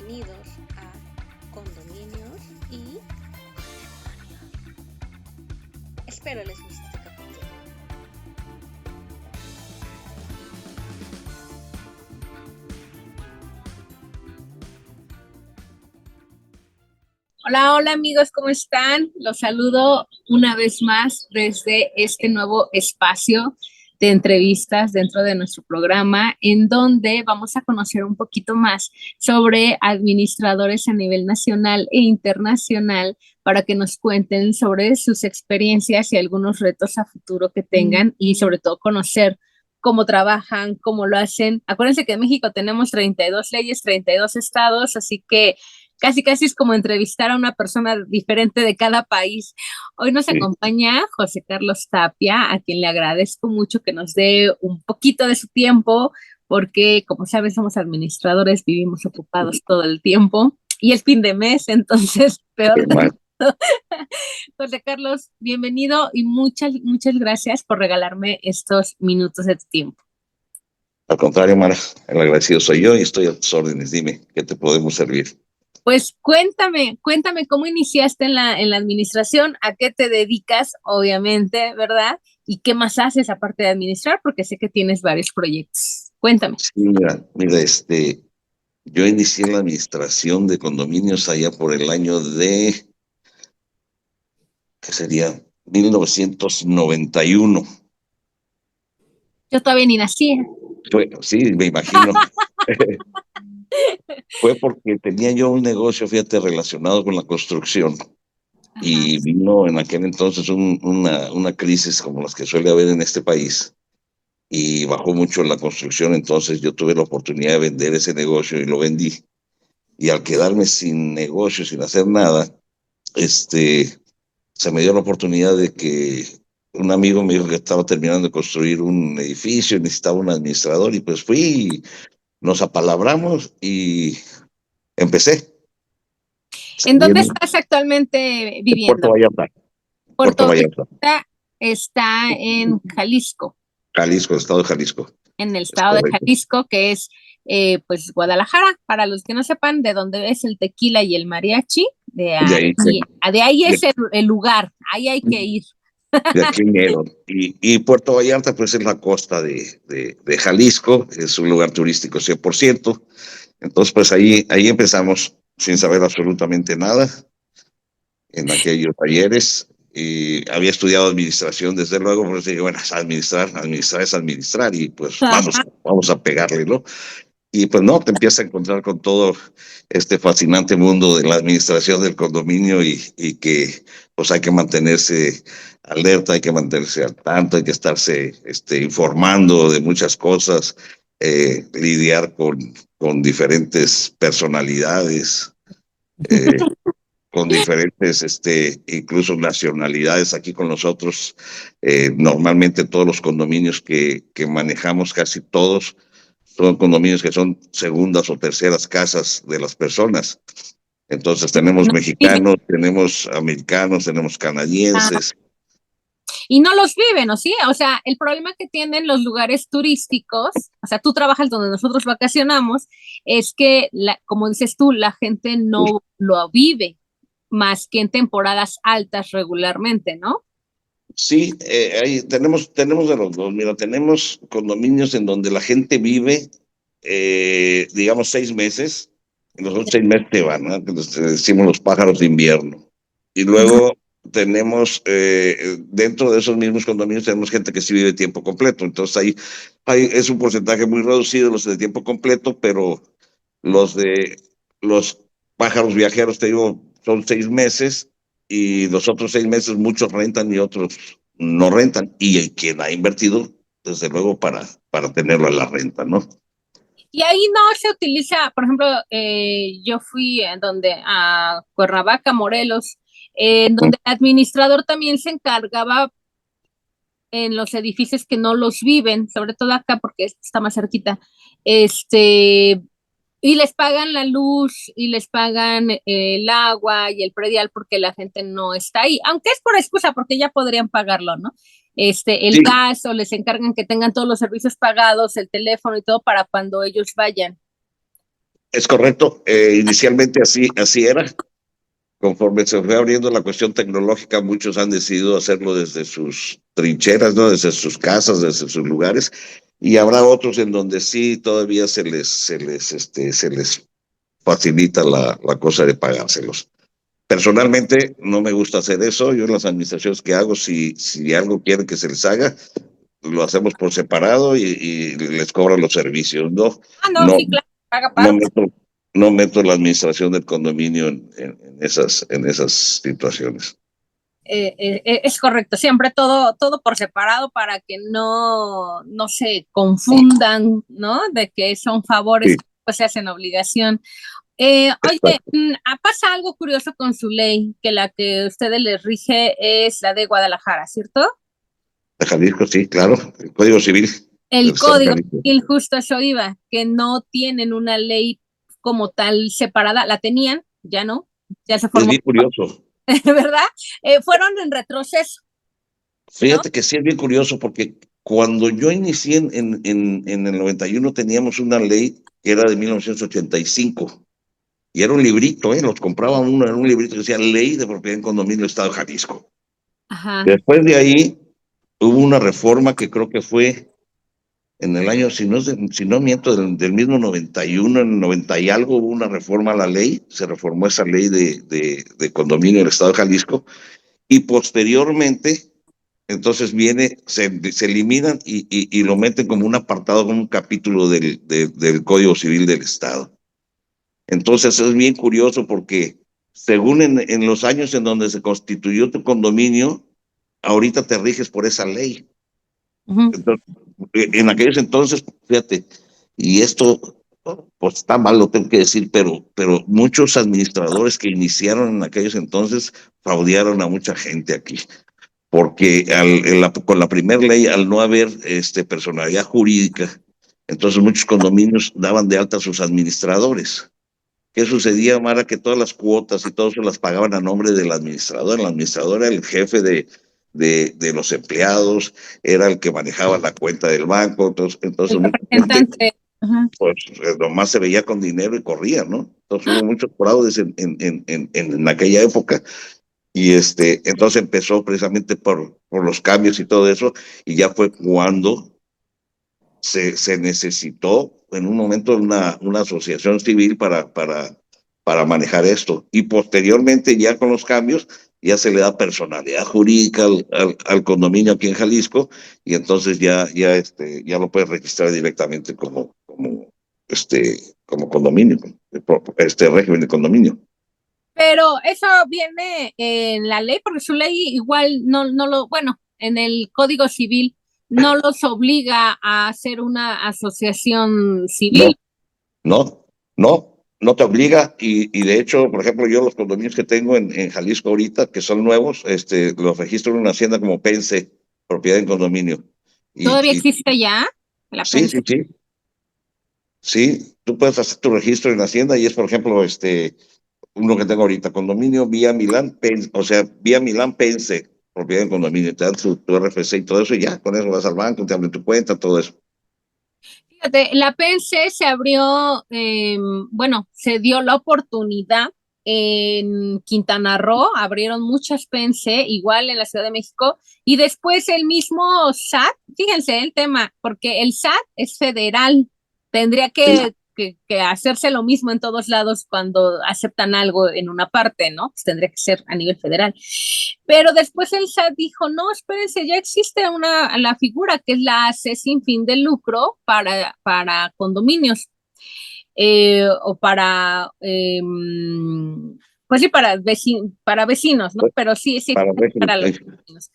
Bienvenidos a Condominios y Demonios. Espero les guste este capítulo. Hola amigos, ¿cómo están? Los saludo una vez más desde este nuevo espacio de entrevistas dentro de nuestro programa, en donde vamos a conocer un poquito más sobre administradores a nivel nacional e internacional para que nos cuenten sobre sus experiencias y algunos retos a futuro que tengan y sobre todo conocer cómo trabajan, cómo lo hacen. Acuérdense que en México tenemos 32 leyes, 32 estados, así que casi es como entrevistar a una persona diferente de cada país. Hoy nos acompaña José Carlos Tapia, a quien le agradezco mucho que nos dé un poquito de su tiempo, porque como sabes somos administradores, vivimos ocupados todo el tiempo y es fin de mes, entonces peor. José Carlos, bienvenido y muchas gracias por regalarme estos minutos de tu tiempo. Al contrario, Mara, el agradecido soy yo y estoy a tus órdenes. Dime, ¿qué te podemos servir? Pues cuéntame cómo iniciaste en la administración, a qué te dedicas, obviamente, ¿verdad? Y qué más haces aparte de administrar, porque sé que tienes varios proyectos. Cuéntame. Sí, mira, yo inicié la administración de condominios allá por el año de, ¿qué sería? 1991. Yo todavía ni nací. Sí, me imagino. Fue porque tenía yo un negocio, fíjate, relacionado con la construcción. Ajá. Y vino en aquel entonces una crisis como las que suele haber en este país. Y bajó mucho la construcción, entonces yo tuve la oportunidad de vender ese negocio y lo vendí. Y al quedarme sin negocio, sin hacer nada, se me dio la oportunidad de que un amigo me dijo que estaba terminando de construir un edificio, necesitaba un administrador, y pues fui, nos apalabramos y empecé. ¿En dónde En estás actualmente Puerto viviendo? Vallarta. Puerto Puerto Vallarta. Vallarta está en Jalisco, Jalisco, estado de Jalisco. en el Es estado de correcto. Jalisco, que es pues Guadalajara, para los que no sepan de dónde es el tequila y el mariachi, de De ahí, ahí de, es el lugar, ahí hay que ir. de aquí mero. Y Puerto Vallarta, pues es la costa de Jalisco, es un lugar turístico 100%. Entonces, pues ahí empezamos sin saber absolutamente nada en aquellos talleres. Y había estudiado administración, desde luego, pues dije, bueno, es administrar es administrar, y pues vamos a pegarle, ¿no? Y pues no, te empiezas a encontrar con todo este fascinante mundo de la administración del condominio, y que pues hay que mantenerse alerta, hay que mantenerse al tanto, hay que estarse informando de muchas cosas, lidiar con diferentes personalidades, con diferentes, incluso nacionalidades aquí con nosotros. Normalmente todos los condominios que manejamos, casi todos, son condominios que son segundas o terceras casas de las personas. Entonces tenemos No viven. mexicanos, tenemos americanos, tenemos canadienses. Y no los viven, ¿o sí? O sea, el problema que tienen los lugares turísticos, o sea, tú trabajas donde nosotros vacacionamos, es que, como dices tú, la gente no lo vive más que en temporadas altas regularmente, ¿no? Sí, ahí tenemos de los dos. Mira, tenemos condominios en donde la gente vive, digamos, 6 meses. En los otros 6 meses te van, ¿no? Que decimos los pájaros de invierno. Y luego tenemos, dentro de esos mismos condominios, tenemos gente que sí vive tiempo completo. Entonces es un porcentaje muy reducido los de tiempo completo, pero los de los pájaros viajeros, te digo, son 6 meses, y los otros 6 meses muchos rentan y otros no rentan. Y quien ha invertido, desde luego, para tenerlo a la renta, ¿no? Y ahí no se utiliza, por ejemplo, yo fui a Cuernavaca, Morelos, en donde el administrador también se encargaba en los edificios que no los viven, sobre todo acá porque está más cerquita, y les pagan la luz y les pagan el agua y el predial porque la gente no está ahí, aunque es por excusa porque ya podrían pagarlo, ¿no? El Sí, gas, o les encargan que tengan todos los servicios pagados, el teléfono y todo para cuando ellos vayan. Es correcto. Inicialmente así era. Conforme se fue abriendo la cuestión tecnológica, muchos han decidido hacerlo desde sus trincheras, ¿no? Desde sus casas, desde sus lugares, y habrá otros en donde sí todavía se les facilita la cosa de pagárselos. Personalmente no me gusta hacer eso. Yo en las administraciones que hago, si algo quieren que se les haga, lo hacemos por separado y les cobran los servicios. No, No, sí, claro, paga no aparte. meto la administración del condominio en esas situaciones. Es correcto, siempre todo por separado para que no se confundan, ¿no? De que son favores Sí, que pues se hacen obligación. Oye, exacto. pasa algo curioso con su ley, que la que ustedes les rige es la de Guadalajara, ¿cierto? De Jalisco, sí, claro. El Código Civil del El Estado de código Jalisco. civil, justo eso iba, que no tienen una ley como tal separada, la tenían, ya no, ya se Es formó, bien curioso. ¿verdad? Fueron en retroceso, ¿no? Fíjate que sí es bien curioso porque cuando yo inicié en el 91 teníamos una ley que era de 1985 y era un librito, los compraba uno, era un librito que decía Ley de Propiedad en Condominio del Estado de Jalisco. Ajá. Después de ahí hubo una reforma que creo que fue en el año, si no miento, del mismo 91, en el 90 y algo hubo una reforma a la ley, se reformó esa ley de condominio del Estado de Jalisco, y posteriormente, entonces se eliminan y lo meten como un apartado, como un capítulo del Código Civil del Estado. Entonces es bien curioso porque según en los años en donde se constituyó tu condominio, ahorita te riges por esa ley. Ujú. Entonces, en aquellos entonces, fíjate, y esto pues está mal, lo tengo que decir, pero muchos administradores que iniciaron en aquellos entonces fraudearon a mucha gente aquí, porque con la primera ley, al no haber personalidad jurídica, entonces muchos condominios daban de alta a sus administradores. ¿Qué sucedía, Mara? Que todas las cuotas y todo eso las pagaban a nombre del administrador. El administrador era el jefe de los empleados, era el que manejaba la cuenta del banco. Entonces El mucha gente, representante. Ajá. pues, nomás se veía con dinero y corría, ¿no? Entonces hubo muchos fraudes en aquella época. Y entonces empezó precisamente por los cambios y todo eso, y ya fue cuando se necesitó en un momento una asociación civil para manejar esto. Y posteriormente, ya con los cambios, ya se le da personalidad jurídica al condominio aquí en Jalisco, y entonces ya lo puedes registrar directamente como condominio, régimen de condominio. Pero eso viene en la ley, porque su ley igual bueno, en el Código Civil no los obliga a hacer una asociación No, civil. no te obliga, y de hecho, por ejemplo, yo los condominios que tengo en Jalisco ahorita, que son nuevos, los registro en una hacienda como PENSE, propiedad en condominio. ¿Todavía Y existe ya la sí, sí, pensión? sí, tú puedes hacer tu registro en la hacienda y es, por ejemplo, uno que tengo ahorita, condominio Vía Milán, o sea, Vía Milán PENSE, propiedad en condominio, te dan tu RFC y todo eso, y ya, con eso vas al banco, te abren tu cuenta, todo eso. Fíjate, la PNC se abrió, bueno, se dio la oportunidad en Quintana Roo, abrieron muchas PNC, igual en la Ciudad de México, y después el mismo SAT, fíjense el tema, porque el SAT es federal, tendría Sí, que hacerse lo mismo en todos lados cuando aceptan algo en una parte, ¿no? Pues tendría que ser a nivel federal. Pero después el SAT dijo, no, espérense, ya existe la figura que es la AC sin fin de lucro para condominios o pues sí, para vecinos, ¿no? Pero sí, sí, para régimen. para los vecinos.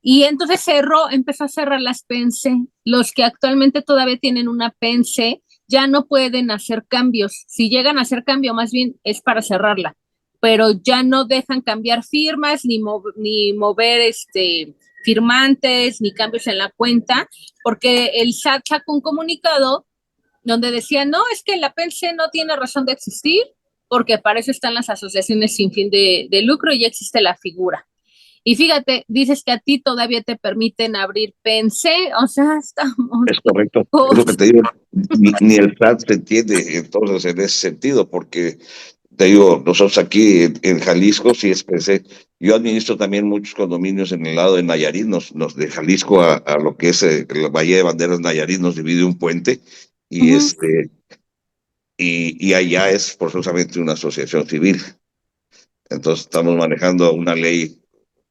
Y entonces empezó a cerrar las PENSE. Los que actualmente todavía tienen una PENSE ya no pueden hacer cambios. Si llegan a hacer cambio, más bien es para cerrarla, pero ya no dejan cambiar firmas ni mover firmantes ni cambios en la cuenta, porque el SAT sacó un comunicado donde decía, no, es que la PENSE no tiene razón de existir, porque para eso están las asociaciones sin fin de lucro y ya existe la figura. Y fíjate, dices que a ti todavía te permiten abrir PENSE, o sea, estamos Es correcto, es lo que locos. te digo. ni el SAT se entiende entonces en ese sentido, porque te digo, nosotros aquí en Jalisco, sí pensé, yo administro también muchos condominios en el lado de Nayarit, de Jalisco a lo que es el Valle de Banderas Nayarit, nos divide un puente, y Ujú. y allá es forzosamente una asociación civil. Entonces estamos manejando una ley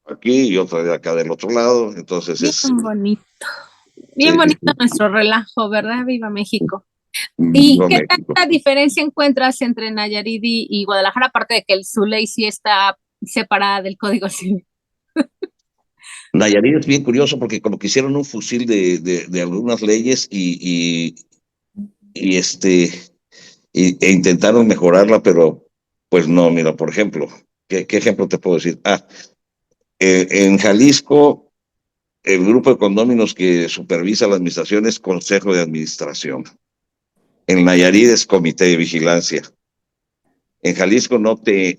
aquí y otra de acá del otro lado, entonces Bien es... bonito. Bien Sí, sí, bonito sí. nuestro relajo, ¿verdad? Viva México. ¿Y Viva qué México. tanta diferencia encuentras entre Nayarit y Guadalajara, aparte de que su ley sí está separada del Código Civil? Nayarit es bien curioso porque como que hicieron un fusil de algunas leyes y e intentaron mejorarla, pero pues no, mira, por ejemplo, ¿qué ejemplo te puedo decir? En Jalisco, el grupo de condóminos que supervisa la administración es Consejo de Administración. En Nayarit es Comité de Vigilancia. En Jalisco no te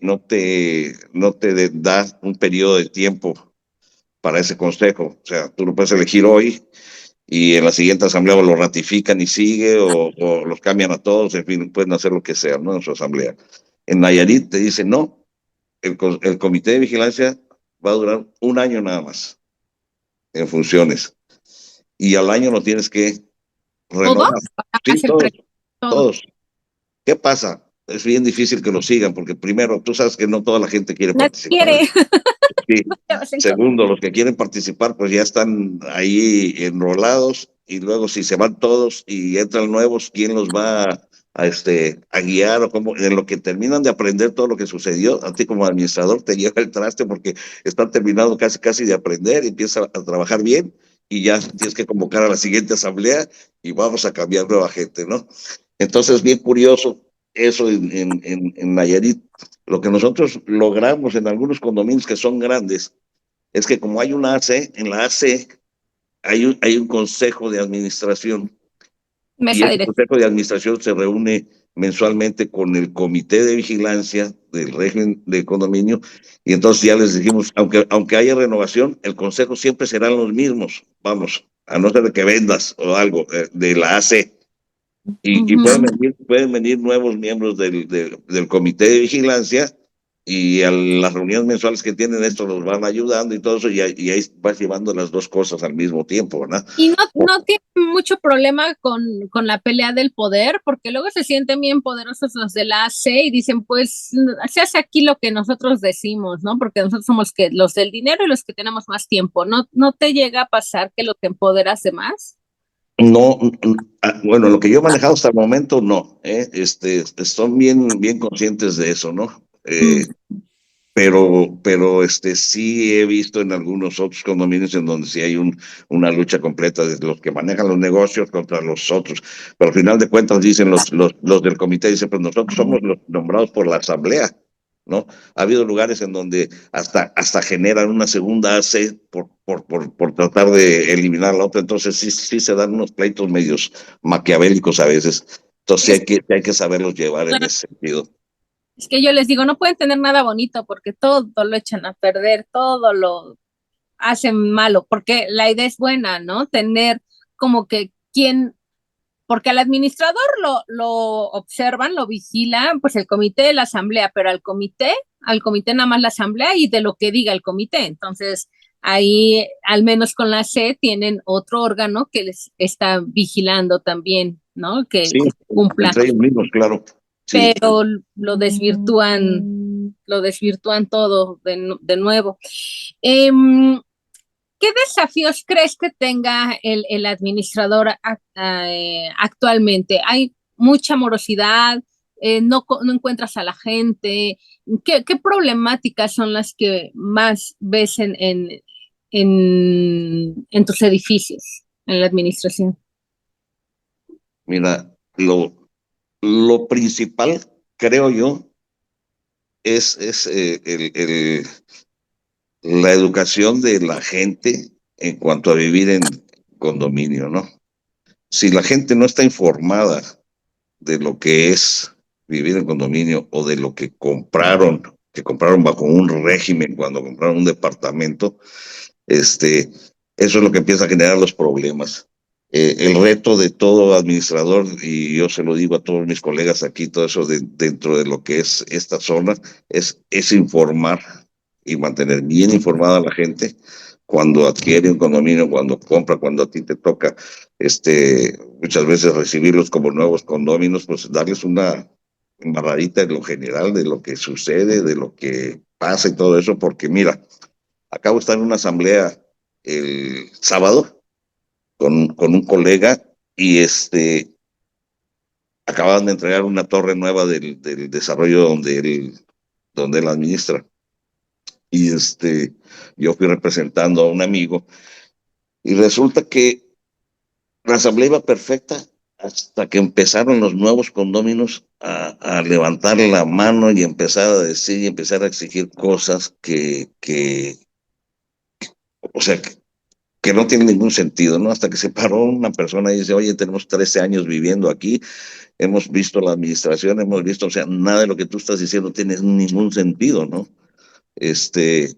da un periodo de tiempo para ese consejo. O sea, tú lo puedes elegir hoy y en la siguiente asamblea o lo ratifican y sigue o los cambian a todos, en fin, pueden hacer lo que sea, ¿no? En su asamblea. En Nayarit te dicen, no, el comité de vigilancia va a durar un año nada más en funciones y al año lo tienes que ¿Todo? renovar. Sí, Hace el todos, todo. todos. ¿Qué pasa? Es bien difícil que lo sigan porque primero, tú sabes que no toda la gente quiere Nadie participar. quiere. Sí. Te vas en contra. Segundo, los que quieren participar, pues ya están ahí enrolados y luego si se van todos y entran nuevos, ¿quién los va a guiar o cómo? En lo que terminan de aprender todo lo que sucedió, a ti como administrador te lleva el traste porque están terminando casi de aprender y empieza a trabajar bien y ya tienes que convocar a la siguiente asamblea y vamos a cambiar nueva gente, ¿no? Entonces, bien curioso eso en Nayarit. Lo que nosotros logramos en algunos condominios que son grandes es que como hay una AC, en la AC hay un consejo de administración y Mesa ese directa. consejo de administración se reúne mensualmente con el comité de vigilancia del régimen de condominio y entonces ya les dijimos, aunque haya renovación, el consejo siempre serán los mismos, vamos, a no ser de que vendas o algo de la AC. Y Ujú. pueden venir nuevos miembros del comité de vigilancia y a las reuniones mensuales que tienen esto los van ayudando y todo eso, y ahí vas llevando las dos cosas al mismo tiempo, ¿verdad? Y no tiene mucho problema con la pelea del poder, porque luego se sienten bien poderosos los de la AC y dicen, pues se hace aquí lo que nosotros decimos, ¿no? Porque nosotros somos que los del dinero y los que tenemos más tiempo. ¿No te llega a pasar que los empoderas de más? No, bueno, lo que yo he manejado hasta el momento, no, son bien conscientes de eso, ¿no? Mm. Pero sí he visto en algunos otros condominios en donde sí hay una lucha completa de los que manejan los negocios contra los otros. Pero al final de cuentas dicen los del comité, dicen, pues nosotros somos los nombrados por la asamblea, ¿no? Ha habido lugares en donde hasta generan una segunda AC por tratar de eliminar la otra. Entonces sí se dan unos pleitos medios maquiavélicos a veces. Entonces sí Es, hay que saberlos llevar en claro, ese sentido. es que yo les digo, no pueden tener nada bonito porque todo lo echan a perder, todo lo hacen malo, porque la idea es buena, ¿no? Tener como que quien porque al administrador lo observan, lo vigilan, pues el comité de la asamblea, pero al comité nada más la asamblea y de lo que diga el comité. Entonces, ahí, al menos con la C, tienen otro órgano que les está vigilando también, ¿no? Que Sí, cumpla, entre ellos mismos, claro. Sí. pero lo desvirtúan todo de nuevo. Eh, ¿Qué desafíos crees que tenga el administrador actualmente? ¿Hay mucha morosidad? No encuentras a la gente? ¿Qué problemáticas son las que más ves en tus edificios, en la administración? Mira, lo principal, creo yo, es la educación de la gente en cuanto a vivir en condominio, ¿no? Si la gente no está informada de lo que es vivir en condominio o de lo que compraron bajo un régimen cuando compraron un departamento, eso es lo que empieza a generar los problemas. el reto de todo administrador, y yo se lo digo a todos mis colegas aquí, todo eso dentro de lo que es esta zona, es informar y mantener bien informada a la gente cuando adquiere un condominio, cuando compra, cuando a ti te toca, muchas veces recibirlos como nuevos condóminos, pues darles una embarradita en lo general de lo que sucede, de lo que pasa y todo eso, porque mira, acabo de estar en una asamblea el sábado con un colega y acababan de entregar una torre nueva del desarrollo donde él administra. Y yo fui representando a un amigo y resulta que la asamblea iba perfecta hasta que empezaron los nuevos condóminos a levantar la mano y empezar a decir y empezar a exigir cosas o sea, que no tiene ningún sentido, ¿no? Hasta que se paró una persona y dice, oye, tenemos 13 años viviendo aquí, hemos visto la administración, hemos visto, o sea, nada de lo que tú estás diciendo tiene ningún sentido, ¿no? Entonces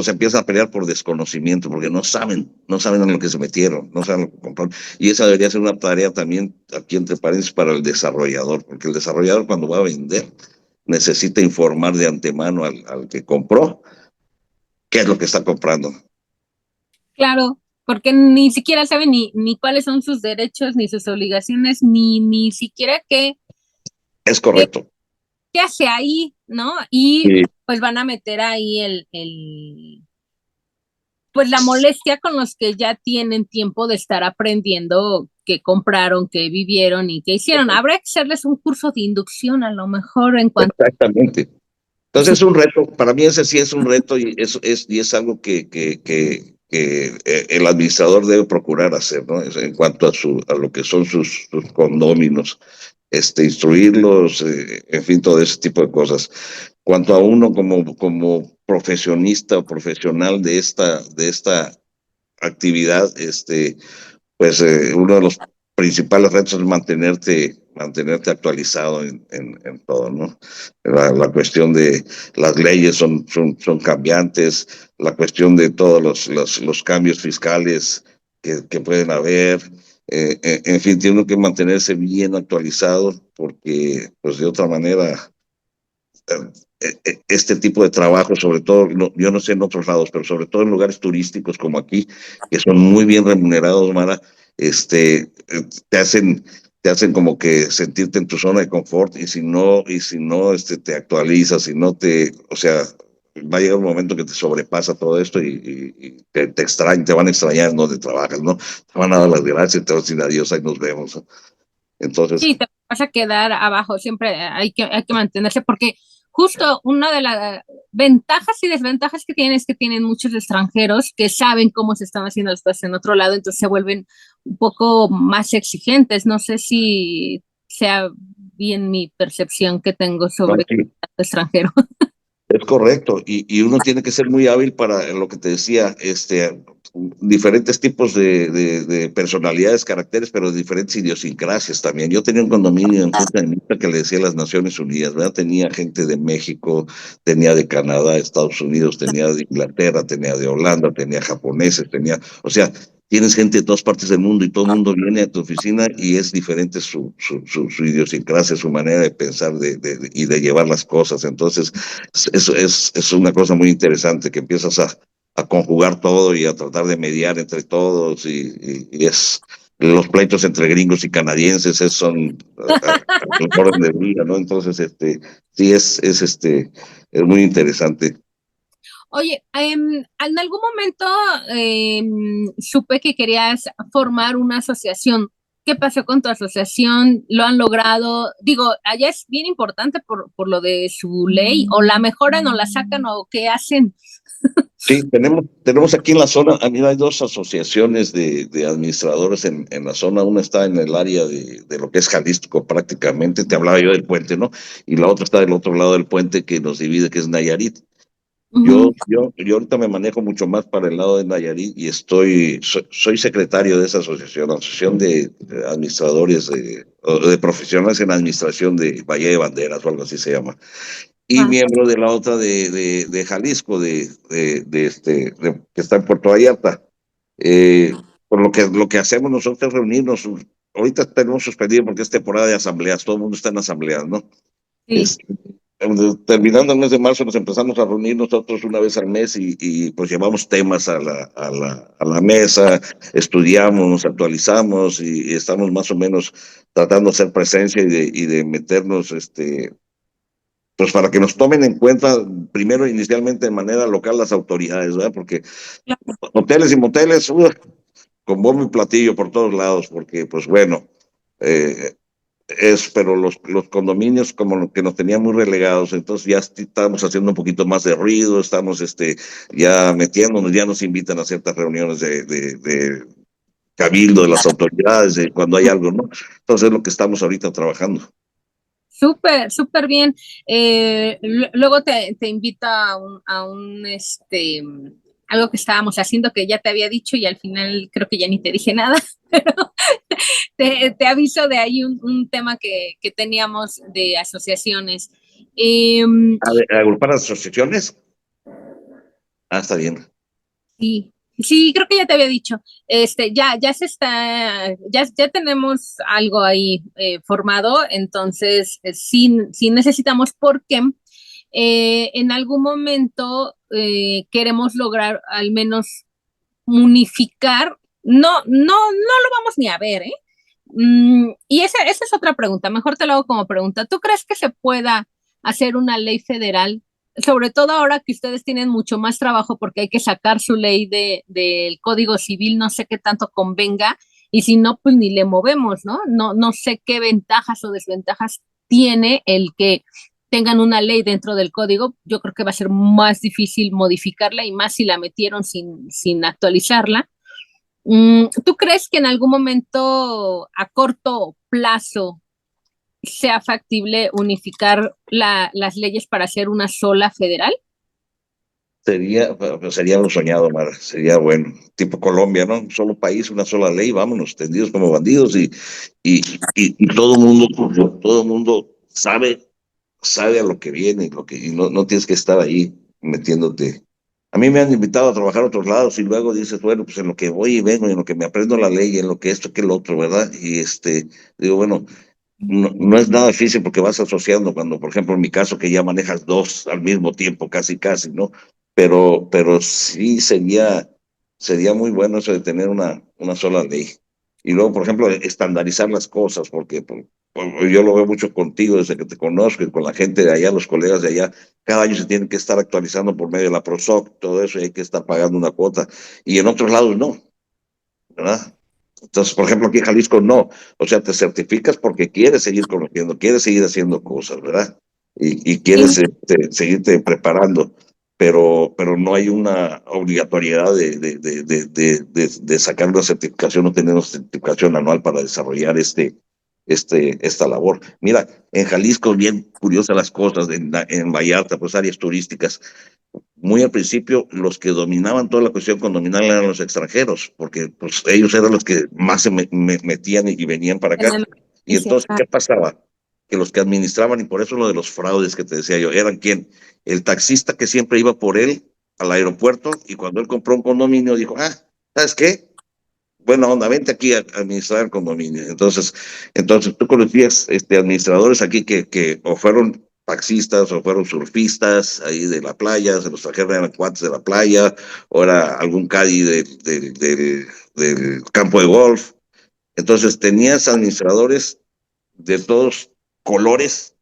empiezan a pelear por desconocimiento, porque no saben en lo que se metieron, no saben lo que compraron. Y esa debería ser una tarea también, aquí entre paréntesis, para el desarrollador, porque el desarrollador cuando va a vender necesita informar de antemano al que compró qué es lo que está comprando. Claro, porque ni siquiera saben ni cuáles son sus derechos, ni sus obligaciones, ni siquiera Es qué, correcto. qué hace ahí, ¿no? Y Sí. pues van a meter ahí pues la molestia con los que ya tienen tiempo de estar aprendiendo qué compraron, qué vivieron y qué hicieron. Habrá que hacerles un curso de inducción a lo mejor en cuanto Exactamente. a Entonces su... es un reto, para mí ese sí es un reto y es algo que el administrador debe procurar hacer, ¿no? En cuanto a lo que son sus condóminos, instruirlos, en fin, todo ese tipo de cosas. Cuanto a uno como profesionista o profesional de esta actividad, pues uno de los principales retos es mantenerte actualizado en todo, ¿no? La cuestión de las leyes son cambiantes, la cuestión de todos los cambios fiscales que pueden haber, en fin, tiene uno que mantenerse bien actualizado porque, pues de otra manera, este tipo de trabajo, sobre todo, yo no sé en otros lados, pero sobre todo en lugares turísticos como aquí, que son muy bien remunerados, Mara, te hacen, te hacen como que sentirte en tu zona de confort y si no, te actualizas, si no o sea, va a llegar un momento que te sobrepasa todo esto y te extrañan, te van a extrañar en donde trabajas, ¿no? Te van a dar las gracias, te van a decir adiós, ahí nos vemos, ¿no? Entonces, Sí, te vas a quedar abajo, siempre hay que mantenerse porque justo una de las ventajas y desventajas que tienen es que tienen muchos extranjeros que saben cómo se están haciendo las cosas en otro lado, entonces se vuelven un poco más exigentes. No sé si sea bien mi percepción que tengo no, sobre sí. el extranjero. Es correcto, y uno tiene que ser muy hábil para lo que te decía, diferentes tipos de personalidades, caracteres, pero diferentes idiosincrasias también. Yo tenía un condominio en Punta de Mita que le decía las Naciones Unidas, ¿verdad? Tenía gente de México, tenía de Canadá, Estados Unidos, tenía de Inglaterra, tenía de Holanda, tenía japoneses, o sea, tienes gente de todas partes del mundo y todo el mundo viene a tu oficina y es diferente su idiosincrasia, su manera de pensar y de llevar las cosas. Entonces, es una cosa muy interesante que empiezas a conjugar todo y a tratar de mediar entre todos y es los pleitos entre gringos y canadienses son al orden del día, ¿no? Entonces, sí es muy interesante. Oye, en algún momento supe que querías formar una asociación. ¿Qué pasó con tu asociación? ¿Lo han logrado? Digo, allá es bien importante por lo de su ley, o la mejoran o la sacan o qué hacen. Sí, tenemos aquí en la zona, mí hay dos asociaciones de administradores en la zona. Una está en el área de lo que es Jalisco prácticamente, te hablaba yo del puente, ¿no? Y la otra está del otro lado del puente que nos divide, que es Nayarit. Ujú. Yo ahorita me manejo mucho más para el lado de Nayarit y soy secretario de esa asociación, la Asociación de Administradores, o de Profesionales en Administración de Bahía de Banderas o algo así se llama, y Ah, miembro de la otra de Jalisco, que está en Puerto Vallarta. Por lo que hacemos nosotros es reunirnos. Ahorita tenemos suspendido porque es temporada de asambleas, todo el mundo está en asambleas, ¿no? Sí. Terminando el mes de marzo nos empezamos a reunir nosotros una vez al mes pues llevamos temas a la mesa, estudiamos, nos actualizamos y estamos más o menos tratando de hacer presencia y de meternos, pues para que nos tomen en cuenta primero inicialmente de manera local las autoridades, ¿verdad? Porque hoteles y moteles, con bombo y platillo por todos lados, porque pues bueno, eh, pero los condominios como que nos tenían muy relegados, entonces ya estábamos haciendo un poquito más de ruido, estamos ya metiéndonos, ya nos invitan a ciertas reuniones de cabildo de las autoridades, de cuando hay algo, ¿no? Entonces es lo que estamos ahorita trabajando. Súper, súper bien. Luego te invito algo que estábamos haciendo que ya te había dicho y al final creo que ya ni te dije nada, pero te aviso de ahí un tema que teníamos de asociaciones. Eh, ¿Agrupar asociaciones? Ah, está bien. sí, sí, creo que ya te había dicho. Ya se está, ya tenemos algo ahí formado, entonces sí necesitamos porque en algún momento queremos lograr al menos unificar, no lo vamos ni a ver, ¿eh? Y esa es otra pregunta, mejor te lo hago como pregunta. ¿Tú crees que se pueda hacer una ley federal, sobre todo ahora que ustedes tienen mucho más trabajo porque hay que sacar su ley del Código Civil, no sé qué tanto convenga, y si no, pues ni le movemos, ¿no? No sé qué ventajas o desventajas tiene el que tengan una ley dentro del código. Yo creo que va a ser más difícil modificarla y más si la metieron sin actualizarla. ¿Tú crees que en algún momento a corto plazo sea factible unificar las leyes para hacer una sola federal? Sería lo soñado, Mara, sería bueno, tipo Colombia, ¿no? Un solo país, una sola ley, vámonos, tendidos como bandidos y, y todo mundo sabe a lo que viene, y no tienes que estar ahí metiéndote. A mí me han invitado a trabajar a otros lados y luego dices, bueno, pues en lo que voy y vengo, y en lo que me aprendo la ley, en lo que esto, que el otro, ¿verdad? Digo, bueno, no es nada difícil porque vas asociando cuando, por ejemplo, en mi caso, que ya manejas dos al mismo tiempo, casi, ¿no? Pero sí sería muy bueno eso de tener una sola ley. Y luego, por ejemplo, estandarizar las cosas, porque yo lo veo mucho contigo desde que te conozco y con la gente de allá, los colegas de allá, cada año se tienen que estar actualizando por medio de la PROSOC, todo eso, y hay que estar pagando una cuota. Y en otros lados no, ¿verdad? Entonces, por ejemplo, aquí en Jalisco no. O sea, te certificas porque quieres seguir conociendo, quieres seguir haciendo cosas, ¿verdad? Y quieres Sí. seguirte preparando, pero no hay una obligatoriedad de sacar una certificación o tener una certificación anual para desarrollar esta labor. Mira, en Jalisco, bien curiosas las cosas, en Vallarta, pues áreas turísticas muy al principio los que dominaban toda la cuestión condominal eran los extranjeros, porque pues ellos eran los que más metían y venían para acá. Y entonces, ¿qué pasaba? Que los que administraban, y por eso lo de los fraudes que te decía yo, eran quién? El taxista que siempre iba por él al aeropuerto y cuando él compró un condominio dijo, ¿sabes qué? Buena onda, vente aquí a administrar el condominio. Entonces tú conocías administradores aquí que o fueron taxistas o fueron surfistas ahí de la playa, se los trajeron, eran cuates de la playa, o era algún caddy del campo de golf. Entonces tenías administradores de todos colores,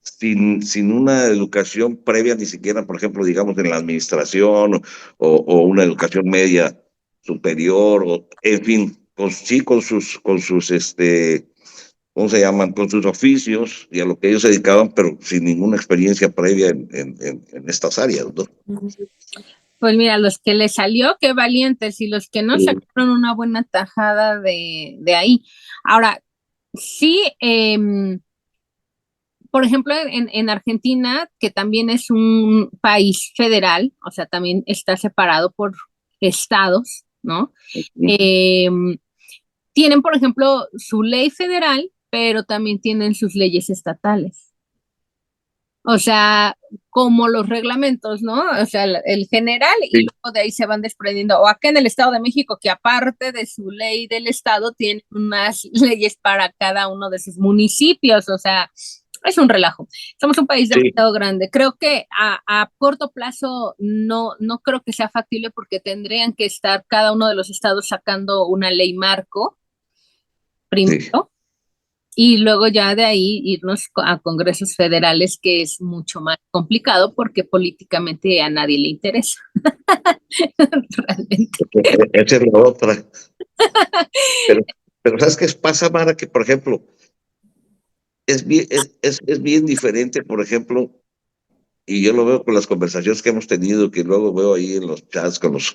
sin una educación previa, ni siquiera, por ejemplo, digamos, en la administración o una educación media superior, o en fin, sí con sus, ¿cómo se llaman? Con sus oficios y a lo que ellos se dedicaban, pero sin ninguna experiencia previa en estas áreas, ¿no? Pues mira, los que les salió, qué valientes, y los que no sacaron una buena tajada de ahí. Ahora, sí, por ejemplo, en Argentina, que también es un país federal, o sea, también está separado por estados, ¿no? Eh, Tienen, por ejemplo, su ley federal, pero también tienen sus leyes estatales. O sea, como los reglamentos, ¿no? O sea, el general y Sí, luego de ahí se van desprendiendo. O acá en el Estado de México, que aparte de su ley del Estado, tiene unas leyes para cada uno de sus municipios. O sea, es un relajo. Somos un país sí, demasiado grande. Creo que a corto plazo no creo que sea factible porque tendrían que estar cada uno de los estados sacando una ley marco sí. primero y luego ya de ahí irnos a congresos federales, que es mucho más complicado porque políticamente a nadie le interesa. Realmente. Esa es la otra. Pero, pero ¿sabes qué pasa, Mara? Que, por ejemplo, es bien diferente, por ejemplo, y yo lo veo con las conversaciones que hemos tenido, que luego veo ahí en los chats con los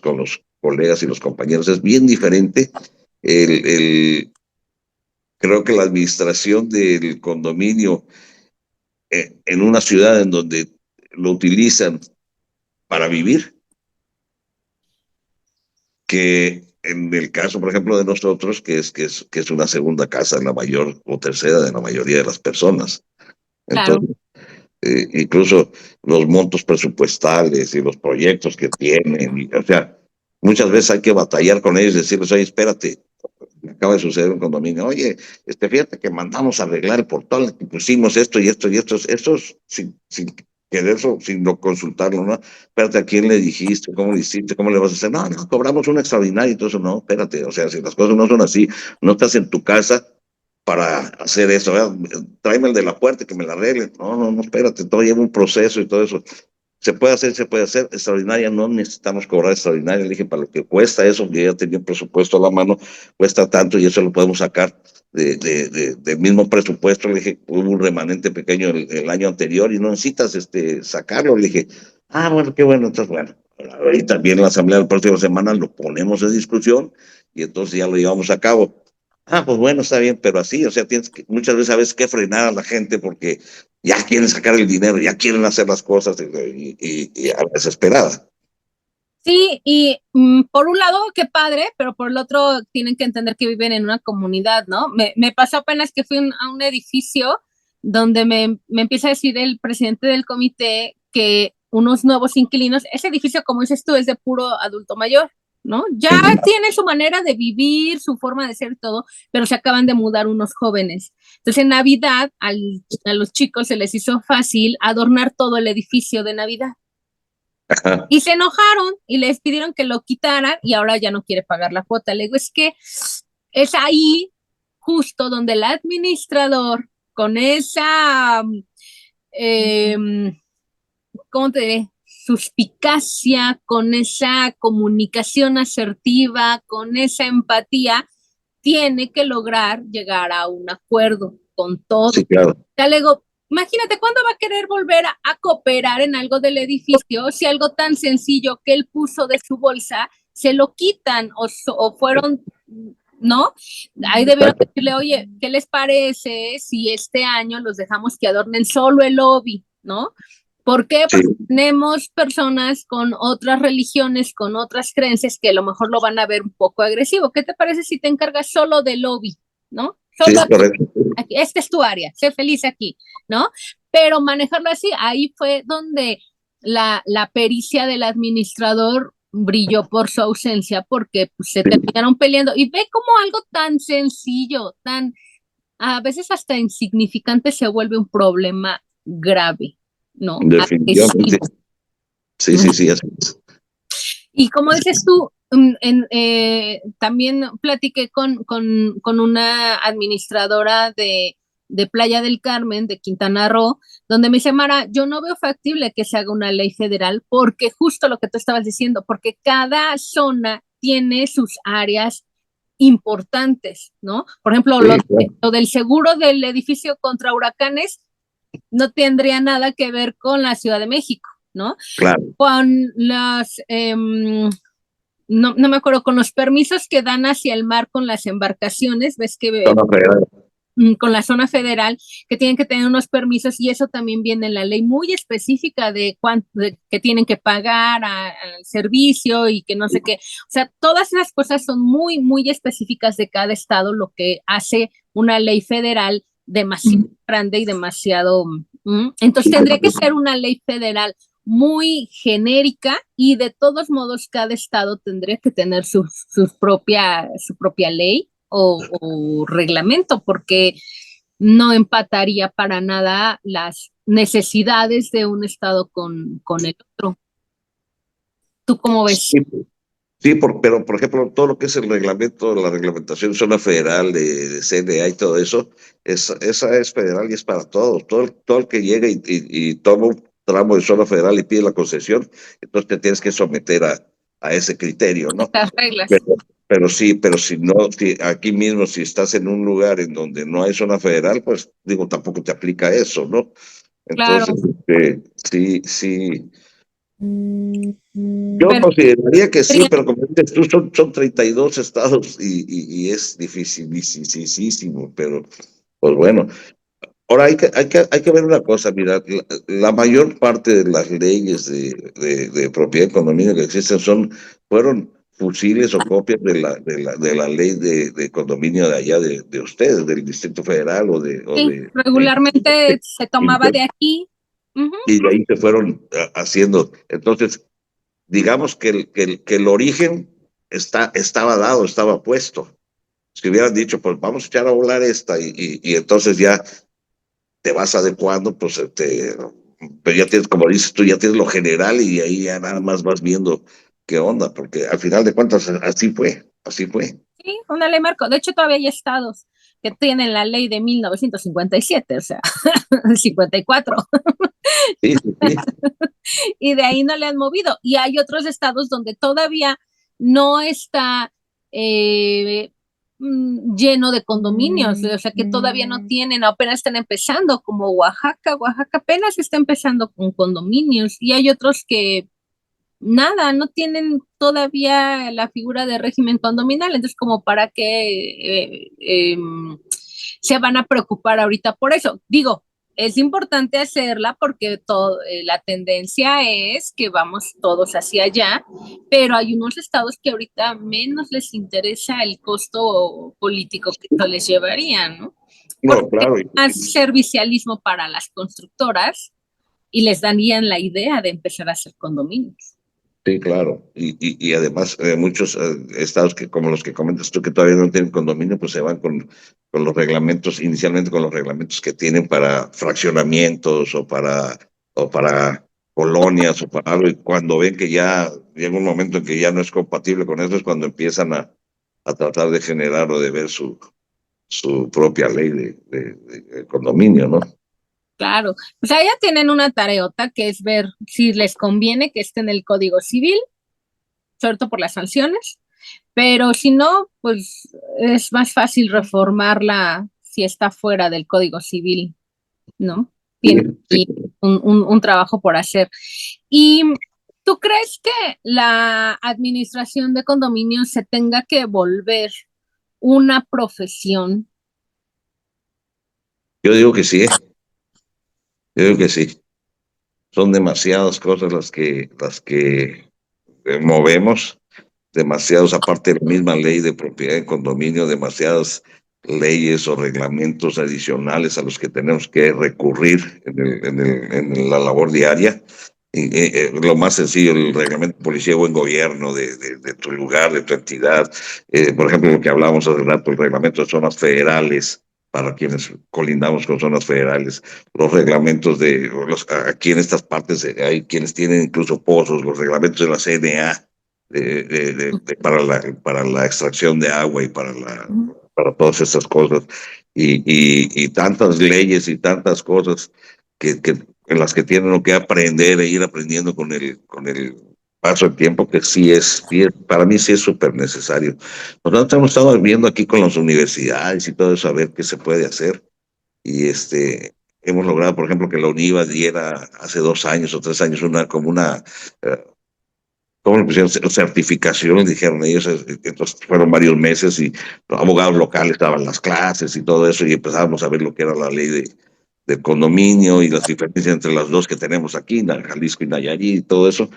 colegas y los compañeros, es bien diferente el, creo que la administración del condominio en una ciudad en donde lo utilizan para vivir, que en el caso, por ejemplo, de nosotros, que es una segunda casa, la mayor o tercera de la mayoría de las personas. Claro. Entonces, incluso los montos presupuestales y los proyectos que tienen, o sea, muchas veces hay que batallar con ellos y decirles, oye, espérate, acaba de suceder un condominio, oye, fíjate que mandamos a arreglar el portal, que pusimos esto y esto y esto sin quererlo, sin no consultarlo, ¿no? Espérate, ¿a quién le dijiste? ¿Cómo le hiciste? ¿Cómo le vas a hacer? No, no, cobramos un extraordinario y todo eso, no, espérate, o sea, si las cosas no son así, no estás en tu casa para hacer eso, ¿verdad? Tráeme el de la puerta que me la arregle, no, no, no, espérate, todo lleva un proceso y todo eso. Se puede hacer, extraordinaria, no necesitamos cobrar extraordinaria, le dije, para lo que cuesta eso, que ya tenía un presupuesto a la mano, cuesta tanto y eso lo podemos sacar del mismo presupuesto, le dije, hubo un remanente pequeño el año anterior y no necesitas sacarlo, le dije, ah, bueno, qué bueno, entonces bueno, y también en la asamblea de la próxima semana lo ponemos en discusión y entonces ya lo llevamos a cabo. Ah, pues bueno, está bien, pero así, o sea, tienes que, muchas veces a veces que frenar a la gente porque ya quieren sacar el dinero, ya quieren hacer las cosas y a la desesperada. Sí, y por un lado, qué padre, pero por el otro tienen que entender que viven en una comunidad, ¿no? Me pasó apenas que fui a un edificio donde me empieza a decir el presidente del comité que unos nuevos inquilinos, ese edificio, como dices tú, es de puro adulto mayor, ¿no? Ya Uh -huh. tiene su manera de vivir, su forma de ser y todo, pero se acaban de mudar unos jóvenes. Entonces, en Navidad, a los chicos se les hizo fácil adornar todo el edificio de Navidad. Y se enojaron y les pidieron que lo quitaran y ahora ya no quiere pagar la cuota. Le digo, es que es ahí justo donde el administrador con esa, eh, ¿cómo te diré? Suspicacia, con esa comunicación asertiva, con esa empatía, tiene que lograr llegar a un acuerdo con todo. Sí, claro. Ya le digo, imagínate, ¿cuándo va a querer volver a cooperar en algo del edificio si algo tan sencillo que él puso de su bolsa se lo quitan o fueron, ¿no? Ahí debieron decirle, oye, ¿qué les parece si este año los dejamos que adornen solo el lobby, ¿no? ¿Por qué? Sí. Porque tenemos personas con otras religiones, con otras creencias que a lo mejor lo van a ver un poco agresivo. ¿Qué te parece si te encargas solo del lobby, ¿no? Solo Sí, correcto. aquí, esta es tu área, sé feliz aquí, ¿no? Pero manejarlo así, ahí fue donde la pericia del administrador brilló por su ausencia porque pues, se terminaron peleando. Y ve como algo tan sencillo, tan a veces hasta insignificante se vuelve un problema grave, ¿no? Definitivamente. Agresivo. Sí, sí, sí, así es. Y como dices tú, también platiqué con una administradora de Playa del Carmen, de Quintana Roo, donde me dice, Mara, yo no veo factible que se haga una ley federal porque justo lo que tú estabas diciendo, porque cada zona tiene sus áreas importantes, ¿no? Por ejemplo, Sí, claro. lo del seguro del edificio contra huracanes no tendría nada que ver con la Ciudad de México, ¿no? Claro. Con las, no me acuerdo, con los permisos que dan hacia el mar con las embarcaciones, ves que con la zona federal, que tienen que tener unos permisos y eso también viene en la ley muy específica de cuánto que tienen que pagar al servicio y que no sé qué. O sea, todas esas cosas son muy, muy específicas de cada estado, lo que hace una ley federal demasiado grande y demasiado Entonces tendría que ser una ley federal muy genérica y de todos modos cada estado tendría que tener su propia ley o reglamento porque no empataría para nada las necesidades de un estado con el otro. ¿Tú cómo ves? Sí, pero por ejemplo, todo lo que es el reglamento, la reglamentación zona federal de CNA y todo eso, esa es federal y es para todos. Todo el que llega y toma un tramo de zona federal y pide la concesión, entonces te tienes que someter a ese criterio, ¿no? Estas reglas. Pero si no, si aquí mismo, si estás en un lugar en donde no hay zona federal, pues digo, tampoco te aplica eso, ¿no? Claro. Entonces, sí. Yo Pero, consideraría que sí, pero como dices tú, son 32 estados y es dificilísimo, pero pues bueno. Ahora hay que ver una cosa, mira, la mayor parte de las leyes de propiedad y condominio que existen fueron fusiles o copias de la ley de condominio de allá de ustedes, del Distrito Federal sí, regularmente se tomaba de aquí. Y de ahí se fueron haciendo. Entonces, digamos que el origen estaba dado, estaba puesto. Si hubieran dicho, pues vamos a echar a volar esta y entonces ya te vas adecuando, pues pero ya tienes, como dices tú, ya tienes lo general y ahí ya nada más vas viendo qué onda, porque al final de cuentas así fue. Sí, una ley marco. De hecho, todavía hay estados que tienen la ley de 1957, o sea, 54. Sí. Y de ahí no le han movido. Y hay otros estados donde todavía no está lleno de condominios, o sea que todavía no tienen, apenas están empezando, como Oaxaca apenas está empezando con condominios, y hay otros que nada, no tienen todavía la figura de régimen condominal, entonces como para qué se van a preocupar ahorita por eso. Digo, es importante hacerla porque la tendencia es que vamos todos hacia allá, pero hay unos estados que ahorita menos les interesa el costo político que esto les llevaría, ¿no? Porque No, claro. más servicialismo para las constructoras y les darían la idea de empezar a hacer condominios. Sí, claro. Y además muchos estados que como los que comentas tú que todavía no tienen condominio, pues se van con los reglamentos, inicialmente con los reglamentos que tienen para fraccionamientos o para colonias o para algo, y cuando ven que ya llega un momento en que ya no es compatible con eso, es cuando empiezan a tratar de generar o de ver su propia ley de condominio, ¿no? Claro, o sea, ya tienen una tareota que es ver si les conviene que esté en el Código Civil, sobre todo por las sanciones, pero si no, pues es más fácil reformarla si está fuera del Código Civil, ¿no? Tiene Sí. un trabajo por hacer. ¿Y tú crees que la administración de condominios se tenga que volver una profesión? Yo digo que sí, yo digo que sí. Son demasiadas cosas las que movemos, demasiados, aparte de la misma ley de propiedad de condominio, demasiadas leyes o reglamentos adicionales a los que tenemos que recurrir en la labor diaria. Lo más sencillo, el reglamento de policía o buen gobierno de tu lugar, de tu entidad. Por ejemplo, lo que hablábamos hace rato, el reglamento de zonas federales, para quienes colindamos con zonas federales, los reglamentos aquí en estas partes hay quienes tienen incluso pozos, los reglamentos de la CNA para la extracción de agua y para todas estas cosas y tantas leyes y tantas cosas en las que tienen uno que aprender e ir aprendiendo con el paso del tiempo, que para mí sí es súper necesario. Nosotros hemos estado viendo aquí con las universidades y todo eso a ver qué se puede hacer y hemos logrado, por ejemplo, que la UNIVA diera hace 2 años o 3 años como una ¿cómo le pusieron? Certificación, dijeron ellos. Entonces fueron varios meses y los abogados locales daban las clases y todo eso y empezábamos a ver lo que era la ley de condominio y las diferencias entre las dos que tenemos aquí, Jalisco y Nayarit y todo eso.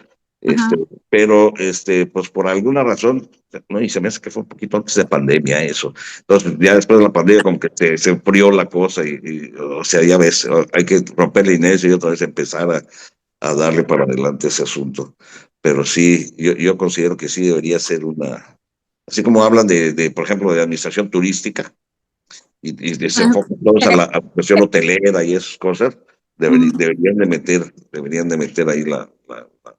Este, Ajá. pero pues por alguna razón, no, y se me hace que fue un poquito antes de pandemia eso. Entonces, ya después de la pandemia, como que se enfrió la cosa o sea, ya ves, hay que romper la inercia y otra vez empezar a darle para adelante ese asunto. Pero sí, yo considero que sí debería ser así como hablan por ejemplo, de administración turística y se Ajá. enfocan todos a la cuestión hotelera y esas cosas, Ujú. deberían de meter ahí la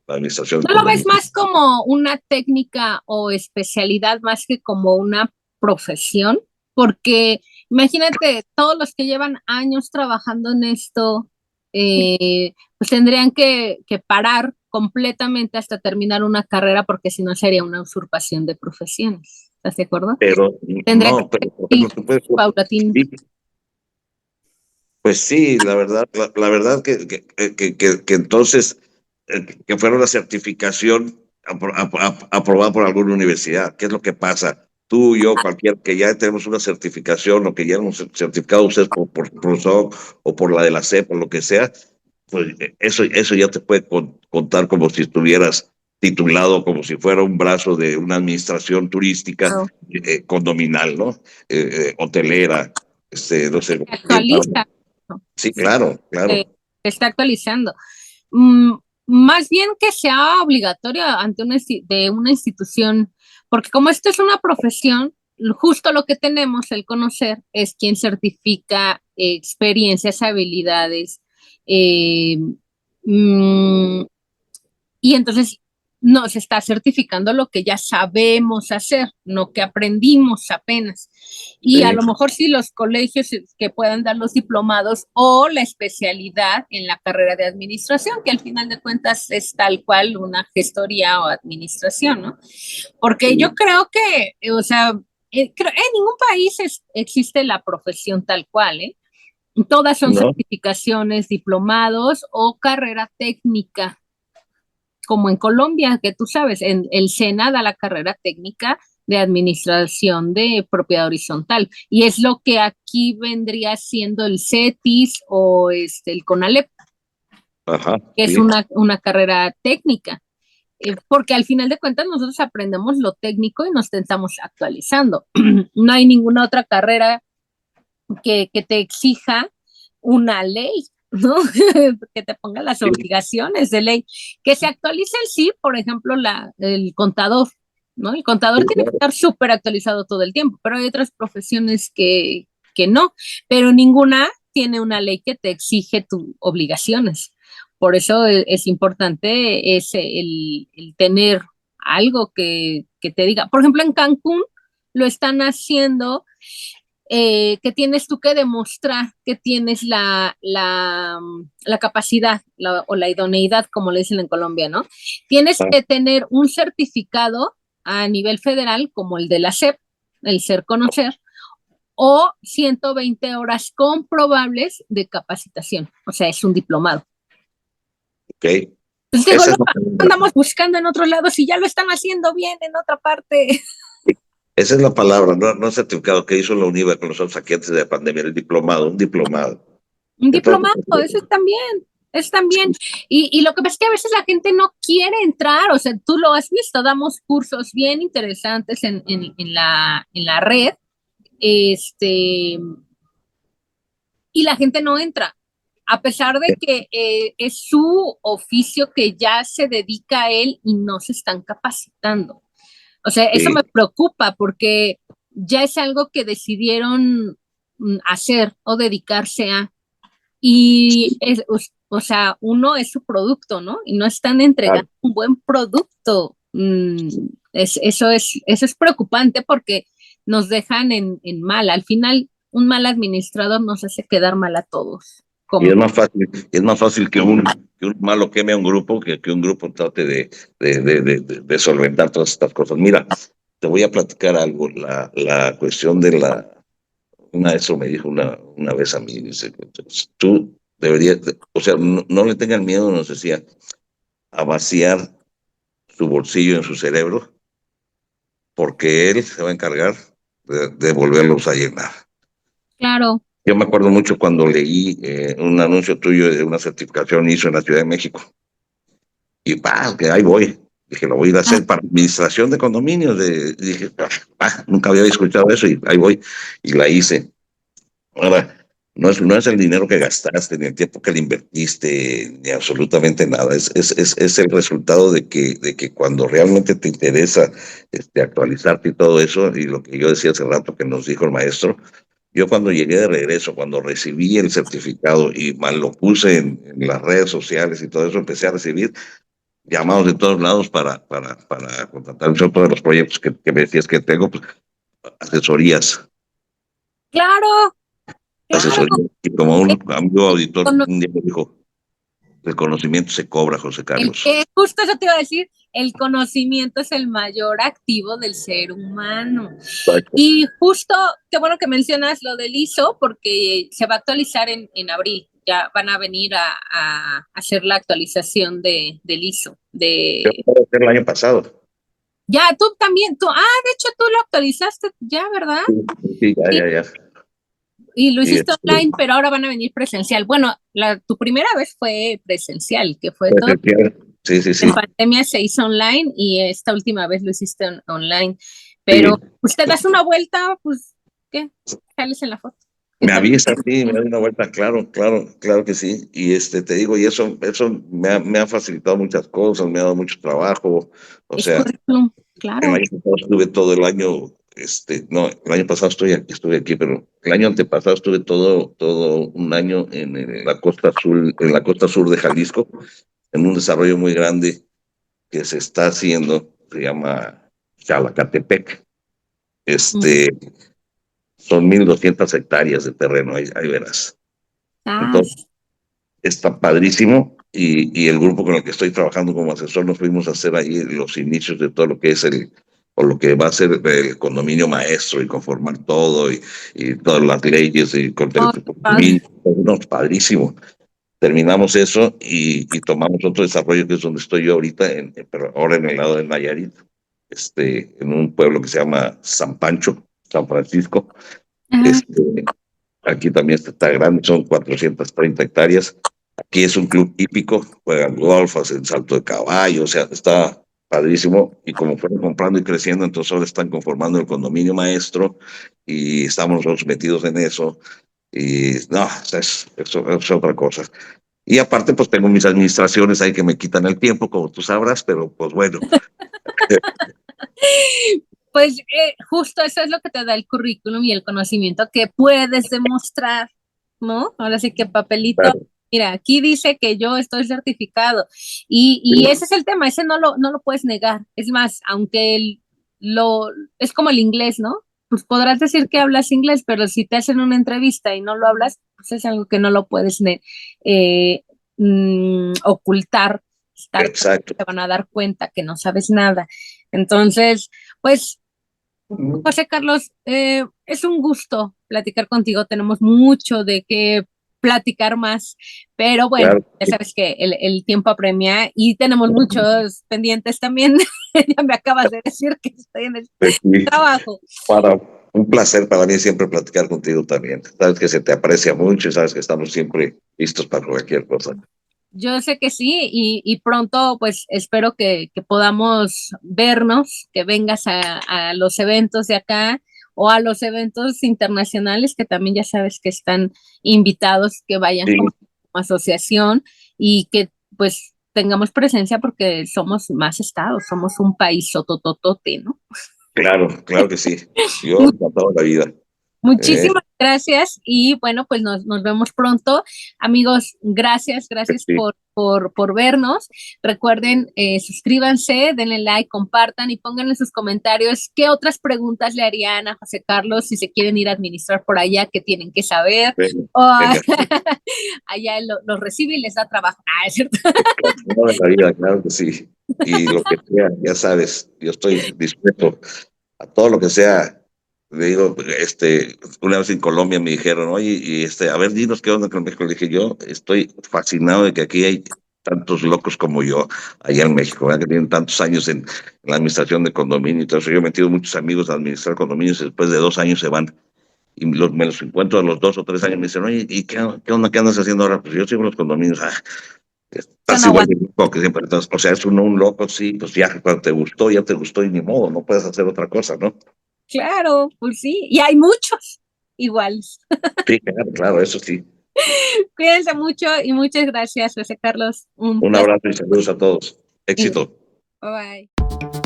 administración de ¿No lo ves condominios. más como una técnica o especialidad más que como una profesión? Porque imagínate, todos los que llevan años trabajando en esto, pues tendrían que parar completamente hasta terminar una carrera, porque si no sería una usurpación de profesiones. ¿Estás de acuerdo? Pero Tendría que no, pero por ir ejemplo, tú puedes, paulatino. sí, pues sí, la verdad que entonces que fuera una certificación aprobada por alguna universidad. ¿Qué es lo que pasa? Tú, yo, cualquier que ya tenemos una certificación o que ya hemos certificado ustedes por PROSOC o por la de la CEP o lo que sea, pues eso ya te puede contar como si estuvieras titulado, como si fuera un brazo de una administración turística No, condominal, ¿no? Hotelera, no sé, se actualiza, ¿no? sí, claro, Se claro. está actualizando. Mm, Más bien que sea obligatorio ante de una institución, porque como esto es una profesión, justo lo que tenemos, el conocer, es quien certifica experiencias, habilidades, eh, mm, y entonces nos está certificando lo que ya sabemos hacer, no que aprendimos apenas. Y a Sí. lo mejor sí los colegios que puedan dar los diplomados o la especialidad en la carrera de administración, que al final de cuentas es tal cual una gestoría o administración, ¿no? Porque yo Sí. creo que, o sea, en ningún país existe la profesión tal cual, ¿eh? Todas son ¿No? certificaciones, diplomados o carrera técnica, como en Colombia, que tú sabes, en el SENA da la carrera técnica de administración de propiedad horizontal, y es lo que aquí vendría siendo el CETIS o el CONALEP, Ajá, que es sí. una carrera técnica, porque al final de cuentas nosotros aprendemos lo técnico y nos estamos actualizando. No hay ninguna otra carrera que te exija una ley, ¿no? Que te ponga las Sí, obligaciones de ley. Que se actualice el sí, por ejemplo, el contador, ¿no? El contador sí, tiene que claro. estar súper actualizado todo el tiempo, pero hay otras profesiones que no, pero ninguna tiene una ley que te exige tus obligaciones. Por eso es importante el tener algo que te diga. Por ejemplo, en Cancún lo están haciendo, que tienes tú que demostrar que tienes la capacidad o la idoneidad, como le dicen en Colombia, ¿no? Tienes Ah, que tener un certificado a nivel federal, como el de la SEP, el ser conocer, o 120 horas comprobables de capacitación, o sea, es un diplomado. ok. Entonces digo, Esa lo es la palabra. andamos buscando en otros lados y ya lo están haciendo bien en otra parte. Esa es la palabra, no certificado que hizo la UNIVA con nosotros aquí antes de la pandemia, el diplomado, un diplomado. Un Entonces, diplomado, eso es también, es también. Y lo que pasa es que a veces la gente no quiere entrar, o sea, tú lo has visto, damos cursos bien interesantes en la red, este, y la gente no entra, a pesar de que es su oficio, que ya se dedica a él y no se están capacitando. O sea, eso sí, me preocupa porque ya es algo que decidieron hacer o dedicarse a. Y o sea, uno es su producto, ¿no? Y no están entregando claro. un buen producto. Eso es preocupante porque nos dejan en mal. Al final, un mal administrador nos hace quedar mal a todos. Y Como, es más fácil que un malo queme a un grupo que un grupo trate de solventar todas estas cosas. Mira, te voy a platicar algo. La cuestión eso me dijo una vez a mí, dice, tú deberías, o sea, no le tengan miedo, nos decía, a vaciar su bolsillo en su cerebro, porque él se va a encargar de volverlos a llenar. claro, Yo me acuerdo mucho cuando leí un anuncio tuyo de una certificación ISO en la Ciudad de México que ahí voy. Dije, lo voy a ir a hacer para administración de condominios. Dije, nunca había escuchado eso y ahí voy. Y la hice. Ahora, no es el dinero que gastaste, ni el tiempo que le invertiste, ni absolutamente nada. Es el resultado de que cuando realmente te interesa actualizarte y todo eso, y lo que yo decía hace rato que nos dijo el maestro, yo cuando llegué de regreso, cuando recibí el certificado y mal lo puse en las redes sociales y todo eso, empecé a recibir llamados de todos lados para contratar todos los proyectos que me decías que tengo, pues, asesorías, Claro, claro. asesorías. Y como un El, amigo auditor cono- un día me dijo, el conocimiento se cobra, José Carlos. justo eso te iba a decir, el conocimiento es el mayor activo del ser humano. Exacto. Y justo, qué bueno que mencionas lo del ISO, porque se va a actualizar en abril. Ya van a venir a hacer la actualización del ISO. Yo lo pude hacer el año pasado. Ya, tú también, de hecho tú lo actualizaste ya, ¿verdad? Sí, sí, Sí, ya. y lo Y hiciste online, pero ahora van a venir presencial. Bueno, tu primera vez fue presencial, que fue todo. En sí. pandemia se hizo online y esta última vez lo hiciste online. Sí. Pero usted das una vuelta, pues, ¿qué? Sales en la foto. Me avisa, sí, me da una vuelta, claro que sí. Y te digo, y eso me ha facilitado muchas cosas, me ha dado mucho trabajo. O Es sea, currículum, el claro. año pasado estuve todo el año, no, el año pasado estuve aquí, pero el año antepasado estuve todo un año en la costa sur, de Jalisco, en un desarrollo muy grande que se está haciendo, se llama Chalacatepec. Mm. Son 1,200 hectáreas de terreno, ahí verás. Ah, Entonces, está padrísimo y el grupo con el que estoy trabajando como asesor nos fuimos a hacer ahí los inicios de todo lo que es o lo que va a ser el condominio maestro y conformar todo y todas las leyes y con el oh, padre. condominio, no, padrísimo. Terminamos eso y tomamos otro desarrollo que es donde estoy yo ahorita, pero ahora en el lado de Nayarit, en un pueblo que se llama San Pancho, San Francisco. Ajá. Este, Aquí también está grande, son 430 hectáreas. Aquí es un club hípico, juegan golf, hacen salto de caballo, o sea, está padrísimo. Y como fueron comprando y creciendo, entonces ahora están conformando el condominio maestro y estamos nosotros metidos en eso. Y no, es otra cosa. Y aparte, pues tengo mis administraciones ahí que me quitan el tiempo, como tú sabrás, pero pues bueno. Pues justo eso es lo que te da el currículum y el conocimiento que puedes demostrar, ¿no? Ahora sí que papelito. Claro, Mira, aquí dice que yo estoy certificado y ese es el tema, ese no lo puedes negar. Es más, aunque es como el inglés, ¿no? Pues podrás decir que hablas inglés, pero si te hacen una entrevista y no lo hablas, pues es algo que no lo puedes eh, ocultar. exacto. Te van a dar cuenta que no sabes nada. Entonces, pues José Carlos, es un gusto platicar contigo. Tenemos mucho de qué platicar más, pero bueno, Claro. ya sabes que el tiempo apremia y tenemos muchos pendientes también. Ya me acabas de decir que estoy en el Pues sí. trabajo. Un placer para mí siempre platicar contigo también. Sabes que se te aprecia mucho y sabes que estamos siempre listos para cualquier cosa. Yo sé que sí, y pronto pues espero que podamos vernos, que vengas a los eventos de acá o a los eventos internacionales que también ya sabes que están invitados, que vayan Sí, como asociación y que pues tengamos presencia porque somos más estados, somos un país sotototote, ¿no? claro que sí. Yo encantado de la vida. Eh, Muchísimas gracias y bueno, pues nos vemos pronto. Amigos, gracias sí, por vernos. Recuerden, suscríbanse, denle like, compartan y pónganle en sus comentarios qué otras preguntas le harían a José Carlos si se quieren ir a administrar por allá, qué tienen que saber. venga, O venga. allá él los recibe y les da trabajo. Ah, es cierto. Encantado de la vida, claro que sí. Y lo que sea, ya sabes, yo estoy dispuesto a todo lo que sea. Le digo, una vez en Colombia me dijeron, oye, a ver, dinos qué onda con México. Le dije, yo estoy fascinado de que aquí hay tantos locos como yo, allá en México, ¿verdad? Que tienen tantos años en la administración de condominio y todo eso. Yo he metido muchos amigos a administrar condominios y después de 2 años se van. Y me los encuentro a los 2 o 3 años. Me dicen, oye, ¿y qué onda? ¿Qué andas haciendo ahora? Pues yo sigo en los condominios. Eso Estás no igual de aguanta. Porque siempre, entonces, o sea, es uno un loco, sí, pues viaja cuando ya te gustó y ni modo, no puedes hacer otra cosa, ¿no? Claro, pues sí, y hay muchos iguales. Sí, claro, claro, eso sí. Cuídense mucho y muchas gracias, José Carlos. Un Un placer. abrazo y saludos a todos. Igual. Éxito. Bye bye.